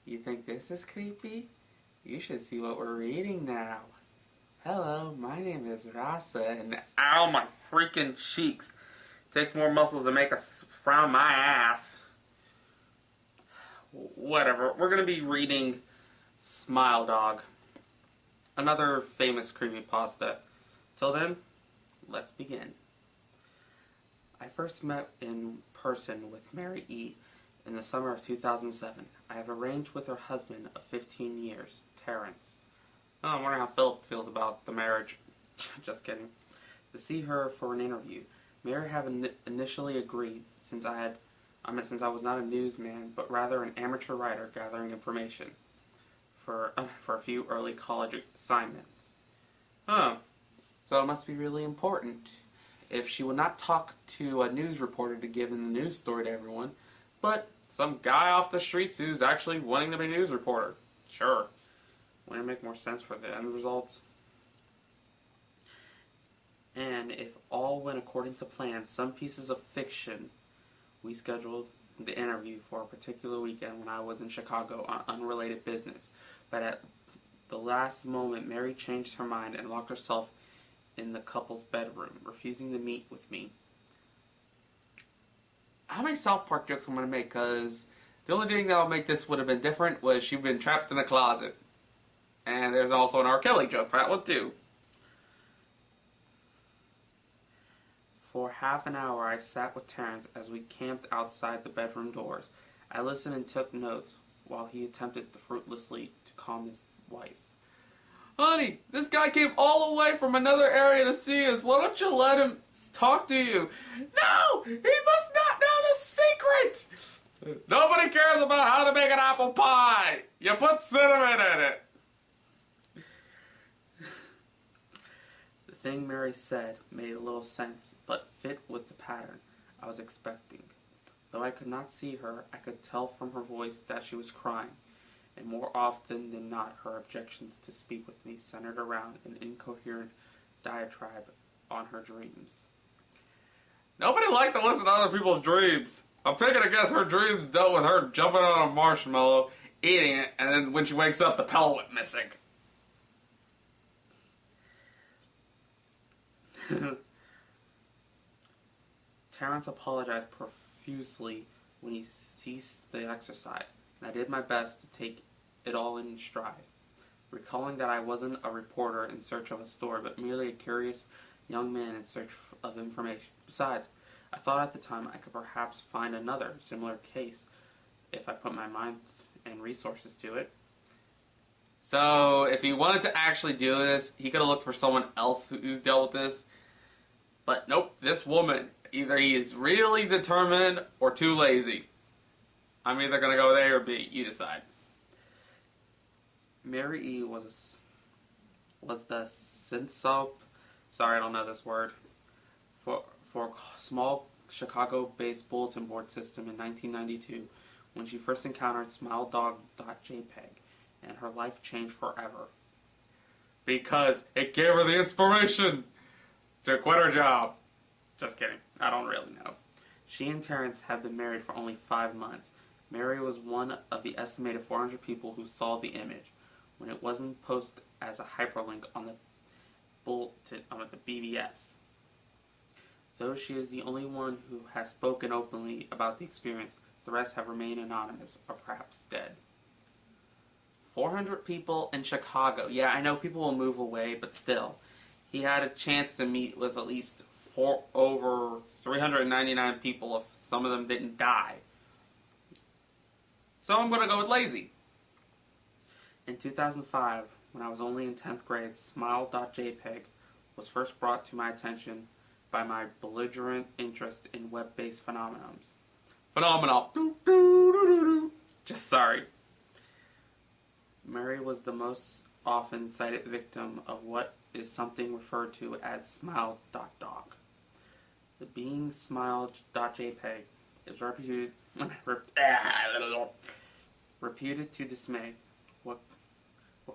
You think this is creepy? You should see what we're reading now. Hello, my name is Rasa, and ow, my freaking cheeks. Takes more muscles to make a frown my ass. Whatever, we're gonna be reading Smile Dog, another famous creepypasta. Till then, let's begin. I first met in person with Mary E. in the summer of 2007. I have arranged with her husband of 15 years, Terrence. Oh, I wonder how Philip feels about the marriage. Just kidding. To see her for an interview. Mary had initially agreed since I was not a newsman, but rather an amateur writer gathering information for a few early college assignments. So it must be really important if she would not talk to a news reporter to give in the news story to everyone, but some guy off the streets who's actually wanting to be a news reporter. Sure. Wouldn't it make more sense for the end results? And if all went according to plan, some pieces of fiction, we scheduled the interview for a particular weekend when I was in Chicago on unrelated business. But at the last moment, Mary changed her mind and locked herself in the couple's bedroom, refusing to meet with me. How many South Park jokes I'm going to make? Because the only thing that would make this would have been different was she'd been trapped in the closet. And there's also an R. Kelly joke for that one too. For half an hour I sat with Terrence as we camped outside the bedroom doors. I listened and took notes while he attempted fruitlessly to calm his wife. Honey, this guy came all the way from another area to see us. Why don't you let him talk to you? No! He must not know the secret! Nobody cares about how to make an apple pie! You put cinnamon in it! The thing Mary said made a little sense, but fit with the pattern I was expecting. Though I could not see her, I could tell from her voice that she was crying, and more often than not her objections to speak with me centered around an incoherent diatribe on her dreams. Nobody liked to listen to other people's dreams. I'm taking a guess her dreams dealt with her jumping on a marshmallow, eating it, and then when she wakes up the pellet went missing. Terrence apologized profusely when he ceased the exercise, and I did my best to take it all in stride, recalling that I wasn't a reporter in search of a story, but merely a curious young man in search of information. Besides, I thought at the time I could perhaps find another similar case if I put my mind and resources to it. So, if he wanted to actually do this, he could have looked for someone else who's dealt with this. But nope, this woman, either he is really determined or too lazy. I'm either going to go with A or B. You decide. Mary E. was the Synsop, sorry I don't know this word, for a small Chicago-based bulletin board system in 1992 when she first encountered SmileDog.jpg, and her life changed forever. Because it gave her the inspiration to quit her job. Just kidding. I don't really know. She and Terrence have been married for only 5 months. Mary was one of the estimated 400 people who saw the image when it wasn't posted as a hyperlink on the bulletin on the BBS. Though she is the only one who has spoken openly about the experience, the rest have remained anonymous or perhaps dead. 400 people in Chicago. Yeah, I know people will move away, but still. He had a chance to meet with at least over 399 people if some of them didn't die. So I'm going to go with lazy. In 2005, when I was only in 10th grade, Smile.jpg was first brought to my attention by my belligerent interest in web-based phenomenons. Phenomenal. Just sorry. Mary was the most often cited victim of what is something referred to as Smile.dog. The being Smile.jpg is reputed to dismay. What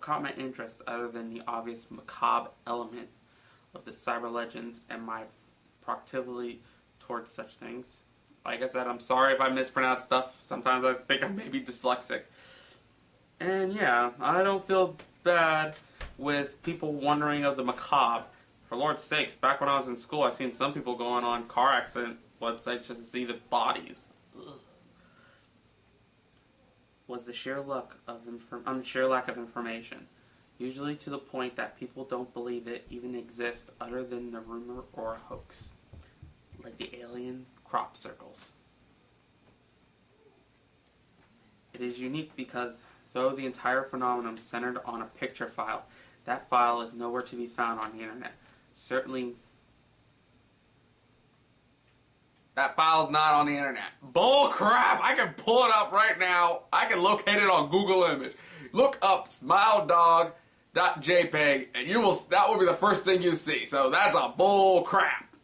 caught my interest, other than the obvious macabre element of the cyber legends and my proclivity towards such things. Like I said, I'm sorry if I mispronounce stuff. Sometimes I think I may be dyslexic. And yeah, I don't feel bad with people wondering of the macabre. For Lord's sakes, back when I was in school, I seen some people going on car accident websites just to see the bodies. Ugh. Was the sheer lack of information, usually to the point that people don't believe it even exists other than the rumor or hoax, like the alien crop circles. It is unique because though the entire phenomenon centered on a picture file, that file is nowhere to be found on the internet. Certainly, that file's not on the internet. Bull crap! I can pull it up right now. I can locate it on Google Image. Look up smiledog.jpg and that will be the first thing you see. So that's a bull crap.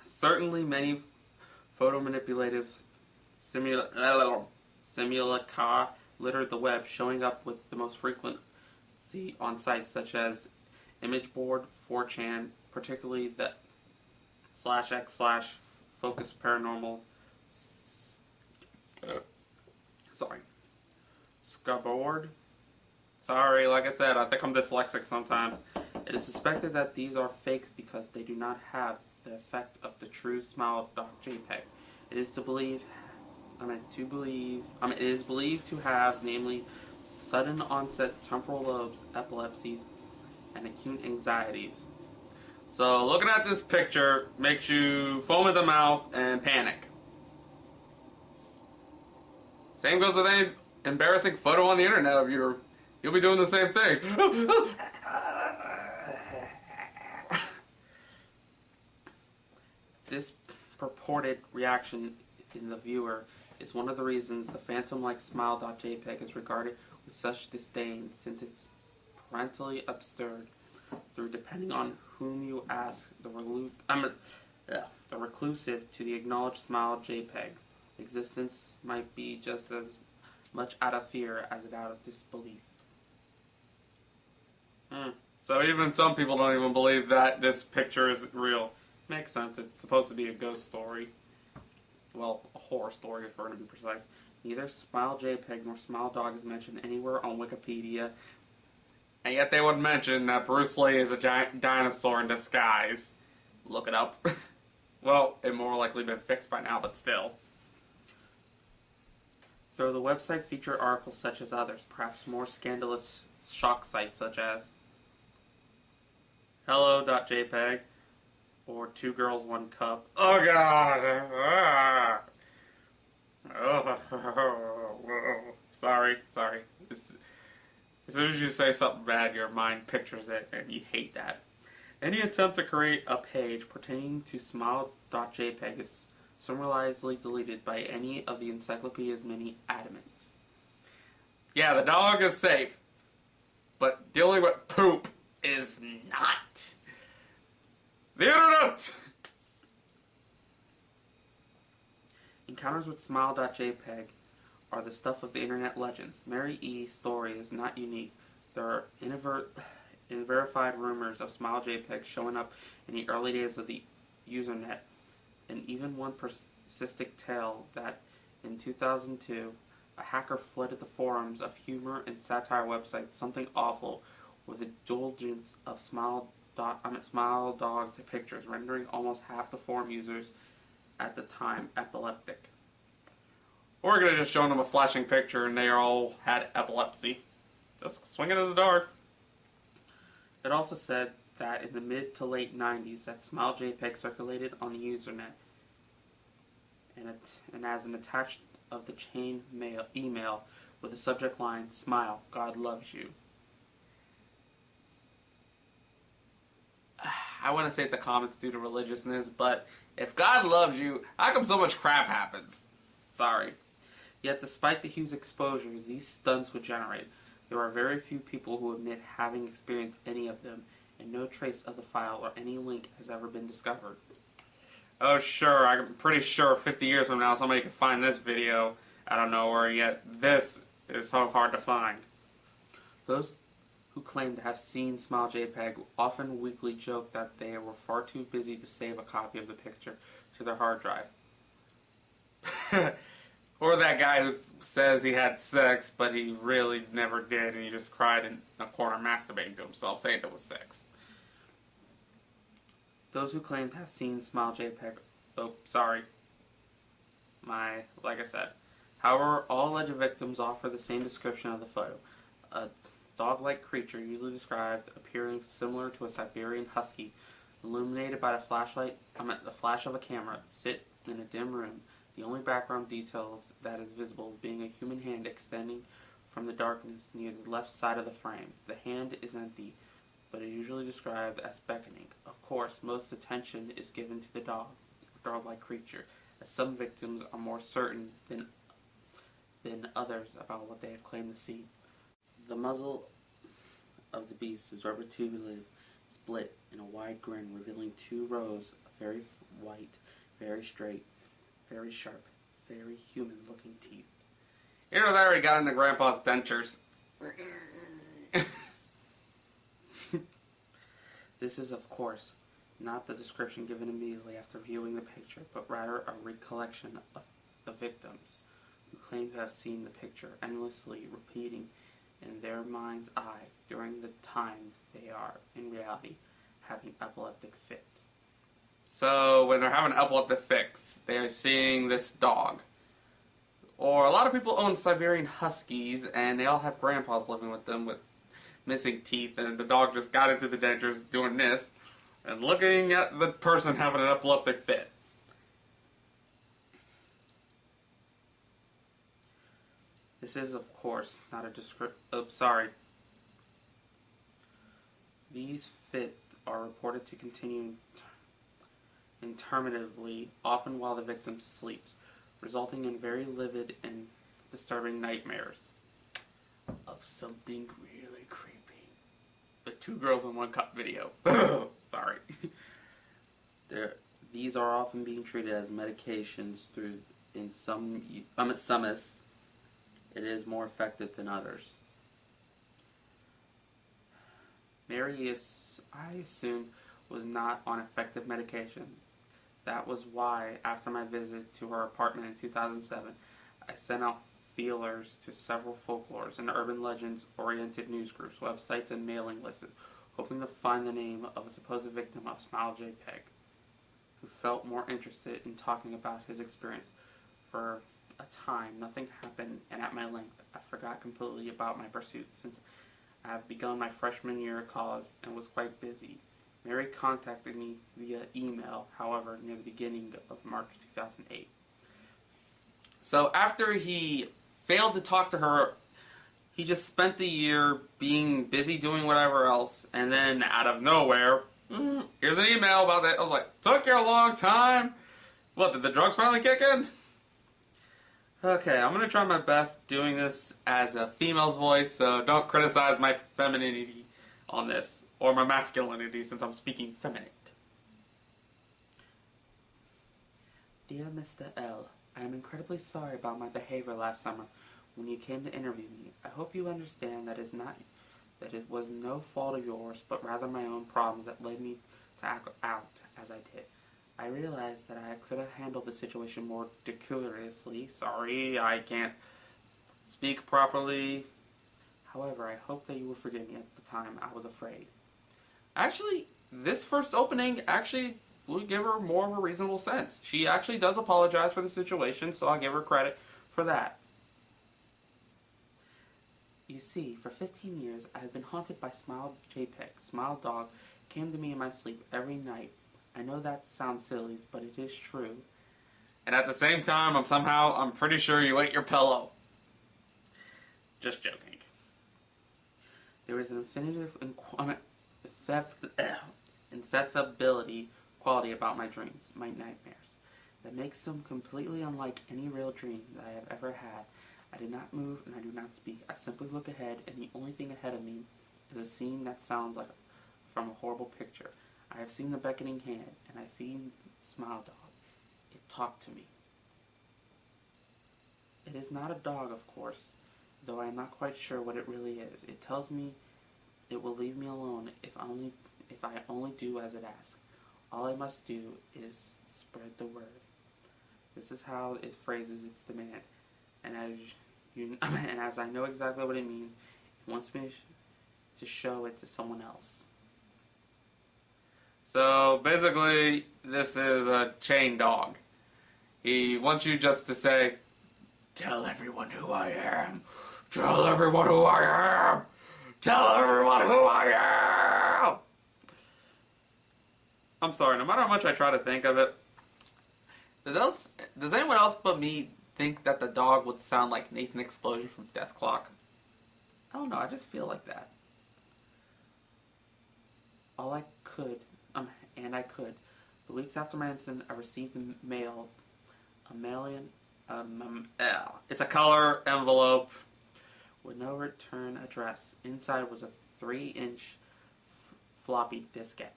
Certainly many photo manipulative simulacra littered the web, showing up with the most frequency on sites such as Imageboard, 4chan, particularly the /x/focus paranormal Scaboard. Sorry, like I said, I think I'm dyslexic sometimes. It is suspected that these are fakes because they do not have the effect of the true smile.jpg. It is believed to have, namely, sudden onset temporal lobes, epilepsies, and acute anxieties. So looking at this picture makes you foam at the mouth and panic. Same goes with any embarrassing photo on the internet of you. You'll be doing the same thing. This purported reaction in the viewer is one of the reasons the phantom-like smile.jpg is regarded with such disdain, since it's parentally absurd through, depending on whom you ask, the reclusive to the acknowledged smile.jpg existence might be just as much out of fear as it out of disbelief. So even some people don't even believe that this picture is real. Makes sense. It's supposed to be a ghost story. Well, a horror story if we're going to be precise. Neither smile.jpg nor smiledog is mentioned anywhere on Wikipedia, and yet they would mention that Bruce Lee is a giant dinosaur in disguise. Look it up. Well, it more likely been fixed by now, but still. Though the website featured articles such as others, perhaps more scandalous shock sites such as hello.jpg or 2 Girls 1 Cup. Oh god! Sorry. As soon as you say something bad, your mind pictures it, and you hate that. Any attempt to create a page pertaining to smile.jpg is summarily deleted by any of the encyclopedia's many admins. Yeah, the dog is safe, but dealing with poop is not. The internet! Encounters with smile.jpg are the stuff of the internet legends. Mary E.'s story is not unique. There are unverified rumors of smile.jpg showing up in the early days of the Usenet, and even one persistent tale that in 2002, a hacker flooded the forums of humor and satire website Something Awful with indulgence of smile dog to pictures, rendering almost half the forum users at the time epileptic. Or could have just shown them a flashing picture and they all had epilepsy. Just swing it in the dark. It also said that in the mid to late 90s that smile.jpg circulated on the Usenet, and as an attached of the chain email with the subject line, "Smile, God loves you." I want to say the comments due to religiousness, but if God loves you, how come so much crap happens? Sorry. Yet despite the huge exposures these stunts would generate, there are very few people who admit having experienced any of them, and no trace of the file or any link has ever been discovered. Oh sure, I'm pretty sure 50 years from now somebody can find this video out of nowhere, yet this is so hard to find. Those who claim to have seen smile.jpg often weakly joke that they were far too busy to save a copy of the picture to their hard drive. Or that guy who says he had sex, but he really never did, and he just cried in a corner masturbating to himself, saying it was sex. Those who claim to have seen Smile JPEG... Oh, sorry. Like I said. However, all alleged victims offer the same description of the photo. A dog-like creature, usually described appearing similar to a Siberian husky, illuminated by the flash of a camera, sit in a dim room. The only background details that is visible being a human hand extending from the darkness near the left side of the frame. The hand is empty, but is usually described as beckoning. Of course, most attention is given to the dog-like creature, as some victims are more certain than others about what they have claimed to see. The muzzle of the beast is rubber tubulated, split in a wide grin, revealing 2 rows of very white, very straight, very sharp, very human-looking teeth. You know, they already got into Grandpa's dentures. This is, of course, not the description given immediately after viewing the picture, but rather a recollection of the victims, who claim to have seen the picture endlessly repeating in their mind's eye during the time they are, in reality, having epileptic fits. So, when they're having epileptic fits, they are seeing this dog. Or, a lot of people own Siberian Huskies, and they all have grandpas living with them with missing teeth, and the dog just got into the dentures doing this, and looking at the person having an epileptic fit. This is, of course, not a description. Oh, sorry. These fits are reported to continue intermittently, often while the victim sleeps, resulting in very vivid and disturbing nightmares of something really creepy. The 2 girls in 1 cup video. Sorry. These are often being treated as medications in some it is more effective than others. Mary I assumed, was not on effective medication. That was why, after my visit to her apartment in 2007, I sent out feelers to several folklores and urban legends-oriented news groups, websites, and mailing lists, hoping to find the name of a supposed victim of Smile JPEG, who felt more interested in talking about his experience. For a time, nothing happened, and at my length, I forgot completely about my pursuit, since I have begun my freshman year of college and was quite busy. Mary contacted me via email, however, near the beginning of March 2008. So after he failed to talk to her, he just spent the year being busy doing whatever else, and then out of nowhere, here's an email about that. I was like, took you a long time? What, did the drugs finally kick in? Okay, I'm going to try my best doing this as a female's voice, so don't criticize my femininity on this, or my masculinity since I'm speaking feminine. Dear Mr. L, I am incredibly sorry about my behavior last summer when you came to interview me. I hope you understand that it was no fault of yours, but rather my own problems that led me to act out as I did. I realized that I could have handled the situation more decorously. Sorry, I can't speak properly. However, I hope that you will forgive me. At the time, I was afraid. Actually, this first opening will give her more of a reasonable sense. She actually does apologize for the situation, so I'll give her credit for that. You see, for 15 years, I have been haunted by Smile JPEG. Smile Dog came to me in my sleep every night. I know that sounds silly, but it is true. And at the same time, I'm pretty sure you ate your pillow. Just joking. There is an infinitive infallibility quality about my dreams, my nightmares, that makes them completely unlike any real dream that I have ever had. I do not move and I do not speak. I simply look ahead, and the only thing ahead of me is a scene that sounds like from a horrible picture. I have seen the beckoning hand, and I have seen Smile Dog. It talked to me. It is not a dog, of course, though I am not quite sure what it really is. It tells me it will leave me alone if I only do as it asks. All I must do is spread the word. This is how it phrases its demand. and and as I know exactly what it means, he wants me to show it to someone else. So basically, this is a chain dog. He wants you just to say, "Tell everyone who I am. Tell everyone who I am. Tell everyone who I am." I'm sorry, no matter how much I try to think of it, does anyone else but me think that the dog would sound like Nathan Explosion from Death Clock? I don't know, I just feel like that. And I could. The weeks after my incident, I received the mail, it's a color envelope with no return address. Inside was a 3-inch floppy diskette.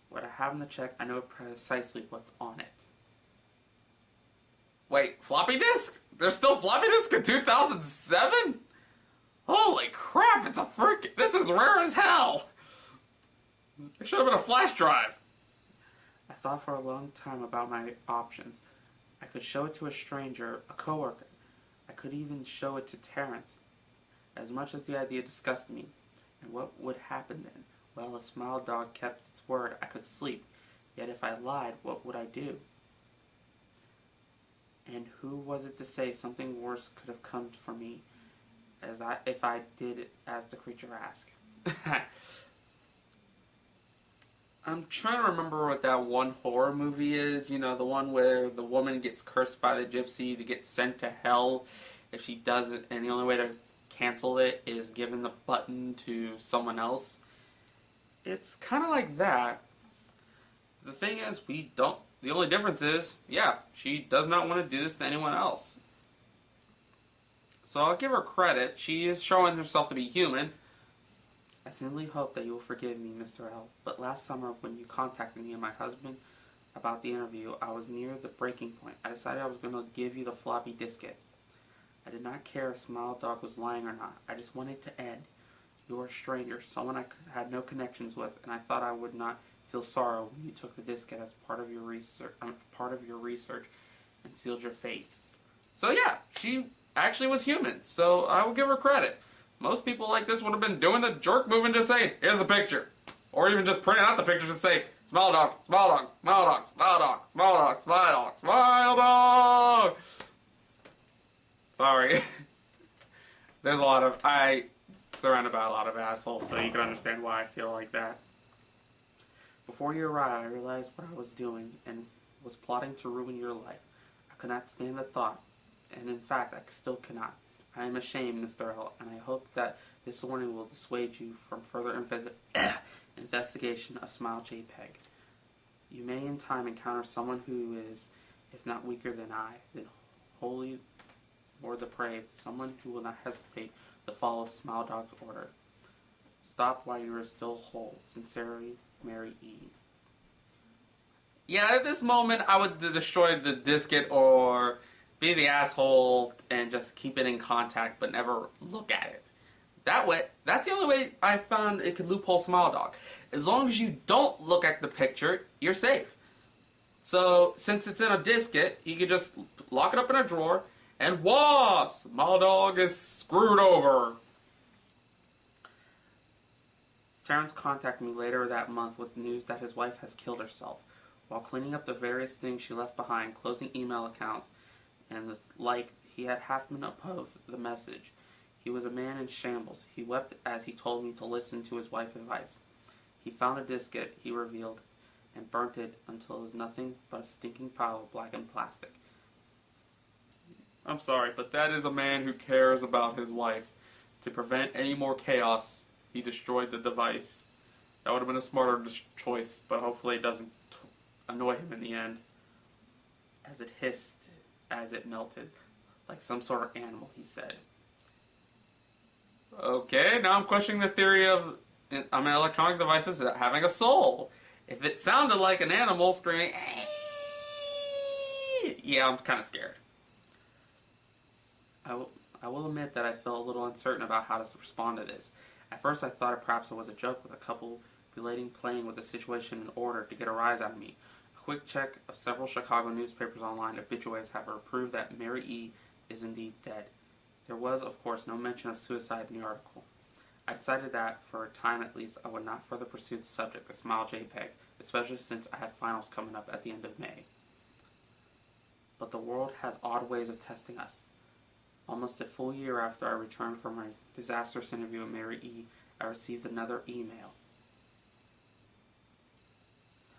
What I have in the check, I know precisely what's on it. Wait, floppy disk? There's still floppy disk in 2007? Holy crap, this is rare as hell! It should have been a flash drive. I thought for a long time about my options. I could show it to a stranger, a coworker. I could even show it to Terrence. As much as the idea disgusted me. And what would happen then? Well, if Smile Dog kept its word, I could sleep. Yet if I lied, what would I do? And who was it to say something worse could have come for me if I did it as the creature asked? I'm trying to remember what that one horror movie is. You know, the one where the woman gets cursed by the gypsy to get sent to hell if she doesn't, and the only way to cancel it is giving the button to someone else. It's kind of like that. The thing is, the only difference is, she does not want to do this to anyone else. So I'll give her credit. She is showing herself to be human. I sincerely hope that you will forgive me, Mr. L. But last summer, when you contacted me and my husband about the interview, I was near the breaking point. I decided I was going to give you the floppy diskette. I did not care if Smile Dog was lying or not. I just wanted to end. You were a stranger, someone I had no connections with, and I thought I would not feel sorrow when you took the diskette as part of your research and sealed your fate. So yeah, she actually was human, so I will give her credit. Most people like this would have been doing the jerk move and just saying, "Here's a picture." Or even just printing out the pictures and say, "Smile Dog, Smile Dog, Smile Dog, Smile Dog, Smile Dog, Smile Dog, Smile Dog." Sorry. I surrounded by a lot of assholes, so you can understand why I feel like that. Before you arrived, I realized what I was doing and was plotting to ruin your life. I could not stand the thought, and in fact, I still cannot. I am ashamed, Mr. L, and I hope that this warning will dissuade you from further investigation of Smile JPEG. You may in time encounter someone who is, if not weaker than I, then wholly more depraved, someone who will not hesitate to follow Smile Dog's order. Stop while you are still whole. Sincerely, Mary E. Yeah, at this moment, I would destroy the diskette or be the asshole and just keep it in contact but never look at it. That way, that's the only way I found it could loophole Smile Dog. As long as you don't look at the picture, you're safe. So, since it's in a diskette, you could just lock it up in a drawer and wah! Smile Dog is screwed over. Terrence contacted me later that month with news that his wife has killed herself. While cleaning up the various things she left behind, closing email accounts, and the like, he had half been above the message. He was a man in shambles. He wept as he told me to listen to his wife's advice. He found a diskette, he revealed, and burnt it until it was nothing but a stinking pile of blackened plastic. I'm sorry, but that is a man who cares about his wife. To prevent any more chaos, he destroyed the device. That would have been a smarter choice, but hopefully it doesn't annoy him in the end. As it hissed, as it melted, like some sort of animal, he said. Okay, now I'm questioning the theory of electronic devices having a soul. If it sounded like an animal screaming, yeah, I'm kind of scared. I will admit that I felt a little uncertain about how to respond to this. At first I thought perhaps it was a joke with a couple belating playing with the situation in order to get a rise out of me. A quick check of several Chicago newspapers online obituaries have proved that Mary E. is indeed dead. There was, of course, no mention of suicide in the article. I decided that, for a time at least, I would not further pursue the subject of Smile JPEG, especially since I have finals coming up at the end of May. But the world has odd ways of testing us. Almost a full year after I returned from my disastrous interview with Mary E., I received another email.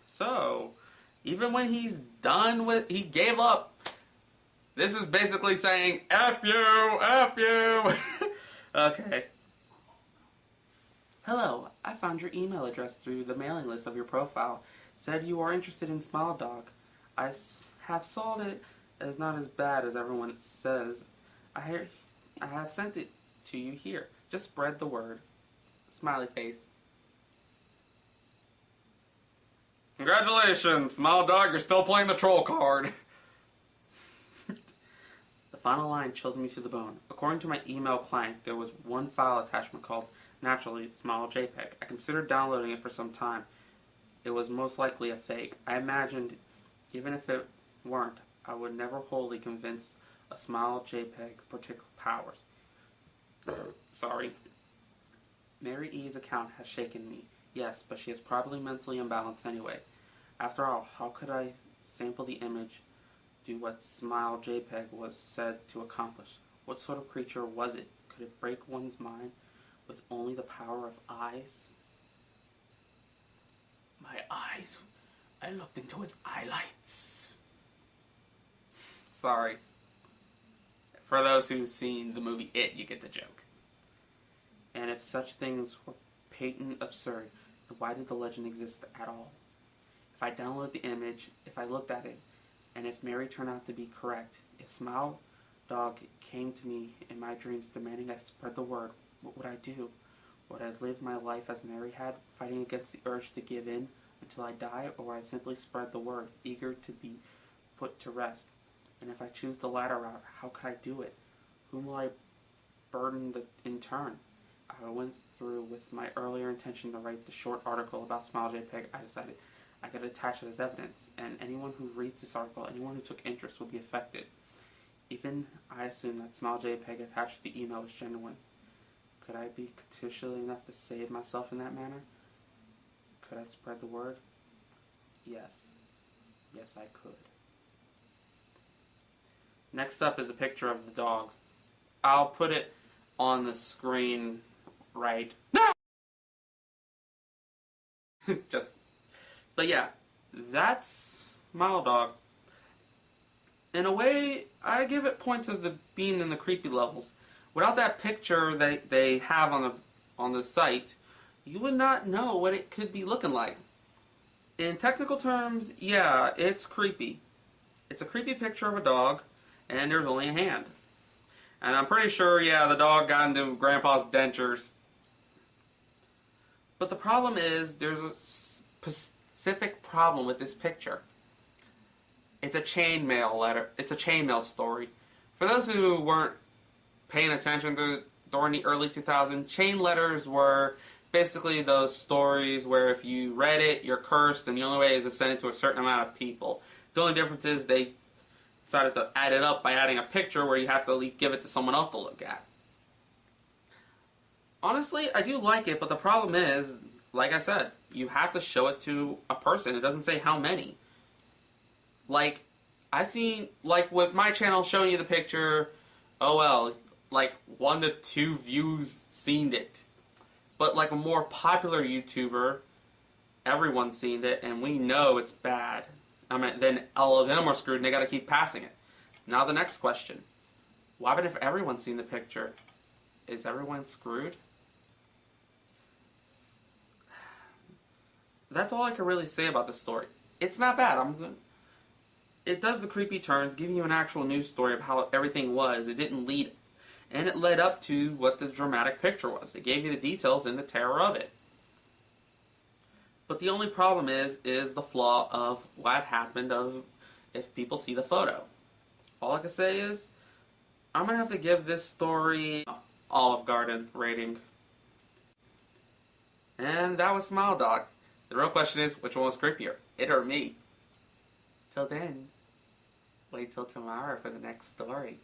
So, even when he's done with, he gave up. This is basically saying, F you, F you. Okay. Hello, I found your email address through the mailing list of your profile. Said you are interested in Smile Dog. I have sold it as not as bad as everyone says. I have sent it to you here. Just spread the word. Smiley face. Congratulations, Smile Dog, you're still playing the troll card. The final line chilled me to the bone. According to my email client, there was one file attachment called, naturally, Smile JPEG. I considered downloading it for some time. It was most likely a fake. I imagined, even if it weren't, I would never wholly convince a Smile JPEG particular powers. Sorry. Mary E.'s account has shaken me. Yes, but she is probably mentally imbalanced anyway. After all, how could I sample the image, do what Smile JPEG was said to accomplish? What sort of creature was it? Could it break one's mind with only the power of eyes? My eyes. I looked into its eyelights. Sorry. For those who've seen the movie It, you get the joke. And if such things were patent absurd, then why did the legend exist at all? If I download the image, if I looked at it, and if Mary turned out to be correct, if Smile Dog came to me in my dreams demanding I spread the word, what would I do? Would I live my life as Mary had, fighting against the urge to give in until I die, or would I simply spread the word, eager to be put to rest? And if I choose the latter route, how could I do it? Whom will I burden in turn? I went through with my earlier intention to write the short article about Smile JPEG. I decided I could attach it as evidence, and anyone who reads this article, anyone who took interest, will be affected. Even I assume that Smile JPEG attached to the email was genuine. Could I be contusive enough to save myself in that manner? Could I spread the word? Yes. Yes, I could. Next up is a picture of the dog. I'll put it on the screen right now. But yeah, that's Smile Dog. In a way, I give it points of the being in the creepy levels. Without that picture that they have on the site, you would not know what it could be looking like. In technical terms, yeah, it's creepy. It's a creepy picture of a dog, and there's only a hand. And I'm pretty sure, yeah, the dog got into Grandpa's dentures. But the problem is, there's a specific problem with this picture. It's a chainmail letter. It's a chainmail story. For those who weren't paying attention to during the early 2000s, chain letters were basically those stories where if you read it, you're cursed, and the only way is to send it to a certain amount of people. The only difference is they decided to add it up by adding a picture where you have to at least give it to someone else to look at. Honestly, I do like it, but the problem is, like I said, you have to show it to a person. It doesn't say how many. Like, I seen, like with my channel showing you the picture, oh well, like 1 to 2 views seen it. But like a more popular YouTuber, everyone's seen it, and we know it's bad. I mean, then all of them are screwed, and they gotta keep passing it. Now the next question. What about if everyone's seen the picture? Is everyone screwed? That's all I can really say about the story. It's not bad. It does the creepy turns, giving you an actual news story of how everything was. It didn't lead, and it led up to what the dramatic picture was. It gave you the details and the terror of it. But the only problem is the flaw of what happened of if people see the photo. All I can say is, I'm going to have to give this story Olive Garden rating. And that was Smile Dog. The real question is, which one was creepier, it or me? Till then, wait till tomorrow for the next story.